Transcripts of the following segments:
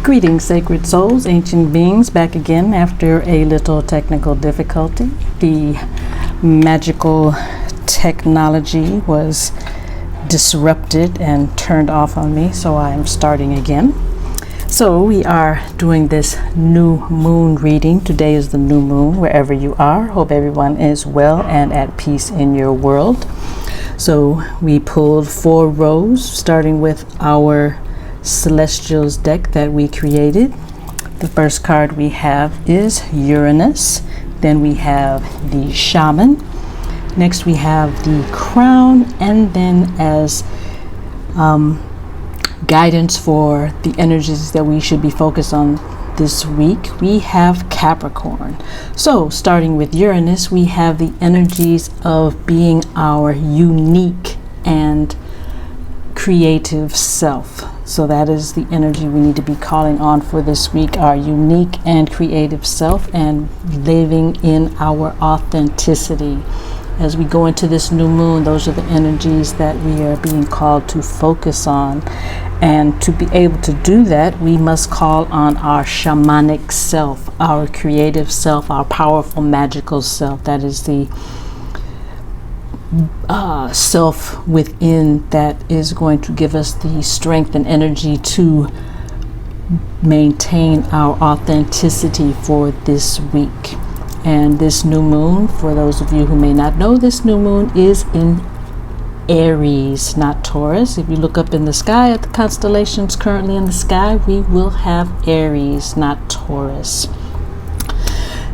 Greetings, sacred souls, ancient beings, back again after a little technical difficulty. The magical technology was disrupted and turned off on me, so I am starting again. So we are doing this new moon reading. Today is the new moon, wherever you are. Hope everyone is well and at peace in your world. So we pulled 4 rows, starting with our Celestials deck that we created. The first card we have is Uranus. Then we have the Shaman. Next we have the Crown, and then as guidance for the energies that we should be focused on this week, we have Capricorn. So starting with Uranus, we have the energies of being our unique and creative self. So that is the energy we need to be calling on for this week, our unique and creative self, and living in our authenticity. As we go into this new moon, those are the energies that we are being called to focus on. And to be able to do that, we must call on our shamanic self, our creative self, our powerful, magical self. That is the self within that is going to give us the strength and energy to maintain our authenticity for this week. And this new moon, for those of you who may not know, this new moon is in Aries, not Taurus. If you look up in the sky at the constellations currently in the sky, we will have Aries, not Taurus.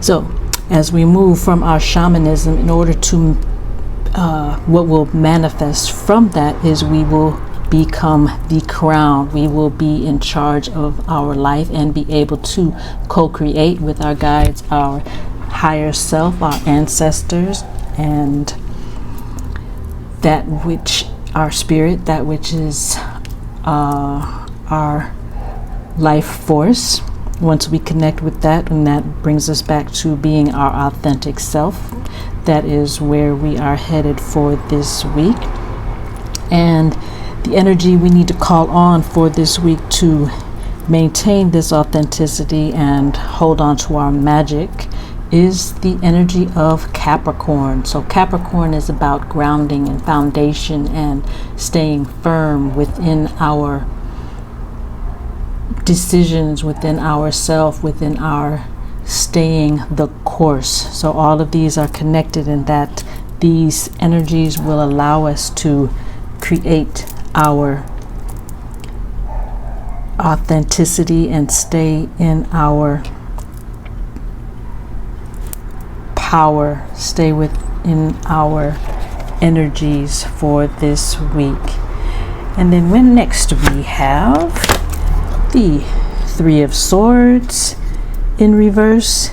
So as we move from our shamanism, in order to what will manifest from that is we will become the crown. We will be in charge of our life and be able to co-create with our guides, our higher self, our ancestors, and that which our spirit, that which is our life force. Once we connect with that, and that brings us back to being our authentic self, that is where we are headed for this week. And the energy we need to call on for this week to maintain this authenticity and hold on to our magic is the energy of Capricorn. So Capricorn is about grounding and foundation and staying firm within our decisions, within ourself, within our staying the course. So all of these are connected in that these energies will allow us to create our authenticity and stay in our power, stay within our energies for this week. And then when next we have the 3 of Swords in reverse,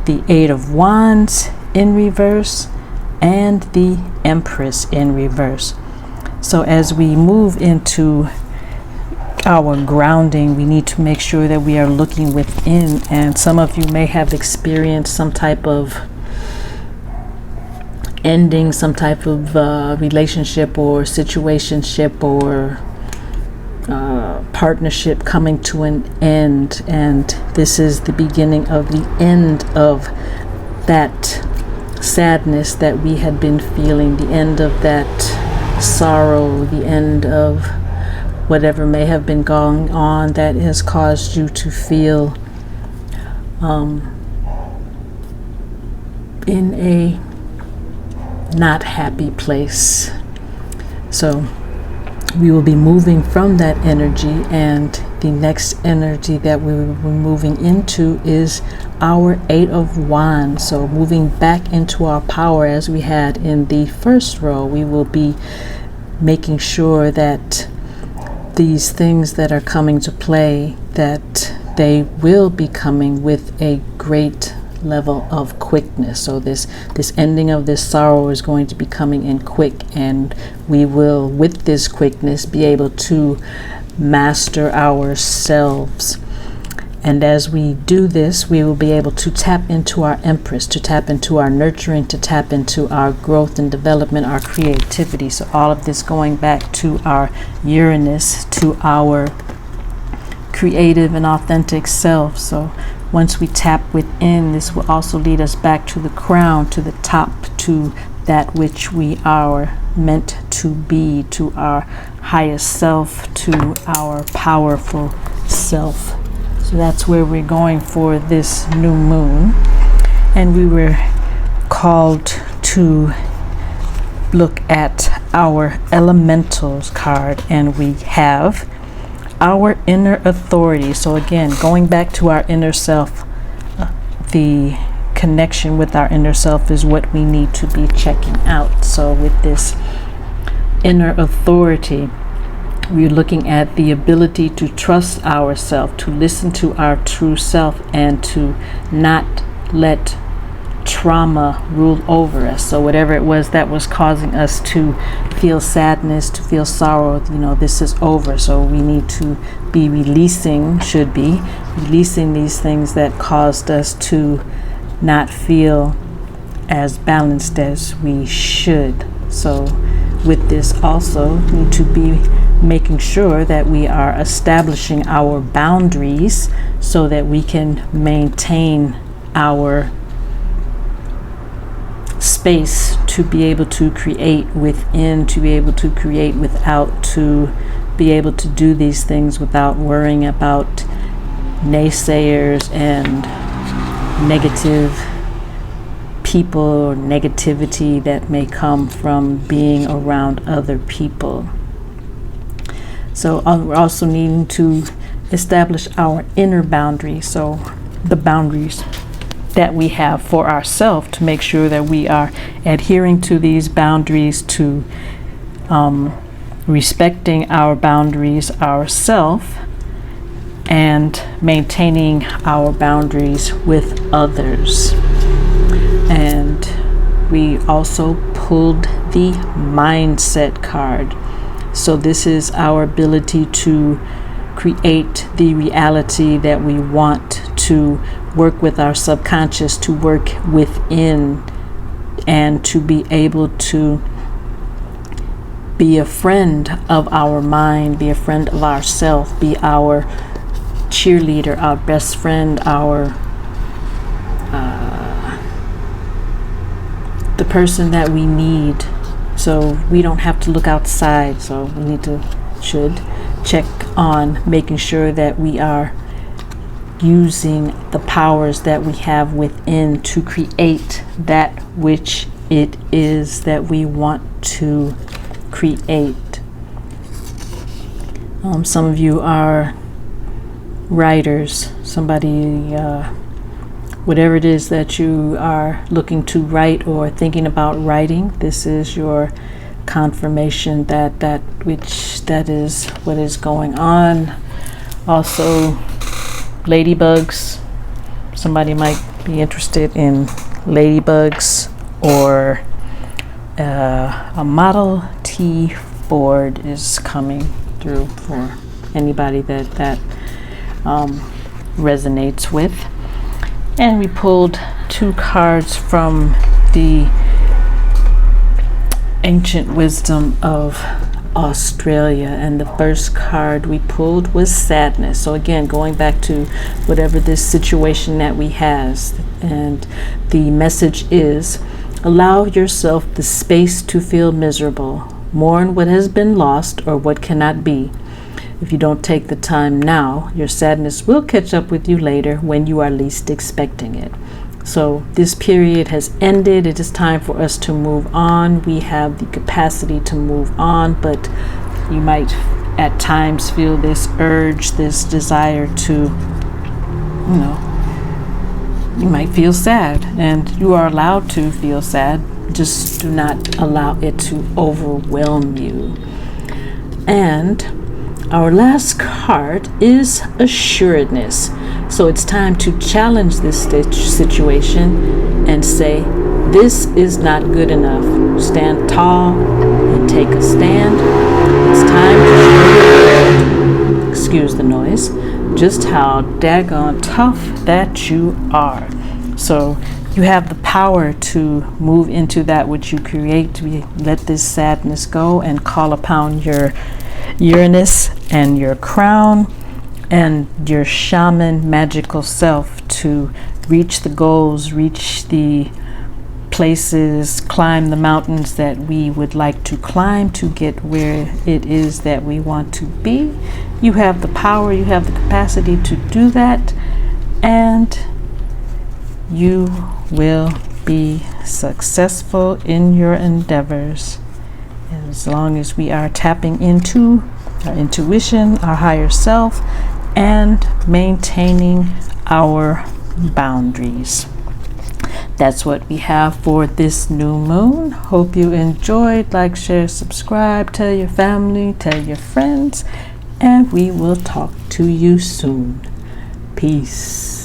the 8 of Wands in reverse, and the Empress in reverse. So as we move into our grounding, we need to make sure that we are looking within. And some of you may have experienced some type of ending, some type of relationship or situationship or partnership coming to an end, and this is the beginning of the end of that sadness that we had been feeling, the end of that sorrow, the end of whatever may have been going on that has caused you to feel in a not happy place. So we will be moving from that energy, and the next energy that we will be moving into is our 8 of Wands. So moving back into our power as we had in the first row, we will be making sure that these things that are coming to play, that they will be coming with a great level of quickness. So this ending of this sorrow is going to be coming in quick, and we will, with this quickness, be able to master ourselves. And as we do this, we will be able to tap into our Empress, to tap into our nurturing, to tap into our growth and development, our creativity. So all of this going back to our Uranus, to our creative and authentic self. So once we tap within, this will also lead us back to the crown, to the top, to that which we are meant to be, to our highest self, to our powerful self. So that's where we're going for this new moon. And we were called to look at our elementals card, and we have our inner authority. So again, going back to our inner self, the connection with our inner self is what we need to be checking out. So with this inner authority, we're looking at the ability to trust ourselves, to listen to our true self, and to not let trauma rule over us. So whatever it was that was causing us to feel sadness, to feel sorrow, this is over. So we need to be releasing these things that caused us to not feel as balanced as we should. So with this also, we need to be making sure that we are establishing our boundaries so that we can maintain our space to be able to create within, to be able to create without, to be able to do these things without worrying about naysayers and negative people or negativity that may come from being around other people. So we're also needing to establish our inner boundaries, so the boundaries that we have for ourselves, to make sure that we are adhering to these boundaries, to respecting our boundaries ourselves, and maintaining our boundaries with others. And we also pulled the mindset card. So this is our ability to create the reality that we want, to work with our subconscious, to work within, and to be able to be a friend of our mind, be a friend of ourself, be our cheerleader, our best friend, our the person that we need. So we don't have to look outside. So we should check on making sure that we are using the powers that we have within to create that which it is that we want to create. Some of you are writers. Somebody, whatever it is that you are looking to write or thinking about writing, this is your confirmation that is what is going on. Also, ladybugs. Somebody might be interested in ladybugs, or a Model T Ford is coming through for anybody that resonates with. And we pulled 2 cards from the Ancient Wisdom of Australia, and the first card we pulled was sadness. So again, going back to whatever this situation that we has, and the message is: allow yourself the space to feel miserable, mourn what has been lost or what cannot be. If you don't take the time now, your sadness will catch up with you later when you are least expecting it. So this period has ended. It is time for us to move on. We have the capacity to move on, but you might at times feel this urge, this desire to, you might feel sad, and you are allowed to feel sad. Just do not allow it to overwhelm you. And our last card is assuredness. So it's time to challenge this situation and say, this is not good enough. Stand tall and take a stand. It's time to show, excuse the noise, just how daggone tough that you are. So you have the power to move into that which you create, to let this sadness go and call upon your Uranus and your crown, and your shaman magical self to reach the goals, reach the places, climb the mountains that we would like to climb to get where it is that we want to be. You have the power, you have the capacity to do that, and you will be successful in your endeavors as long as we are tapping into our intuition, our higher self, and maintaining our boundaries. That's what we have for this new moon. Hope you enjoyed. Like, share, subscribe, tell your family, tell your friends, and we will talk to you soon. Peace.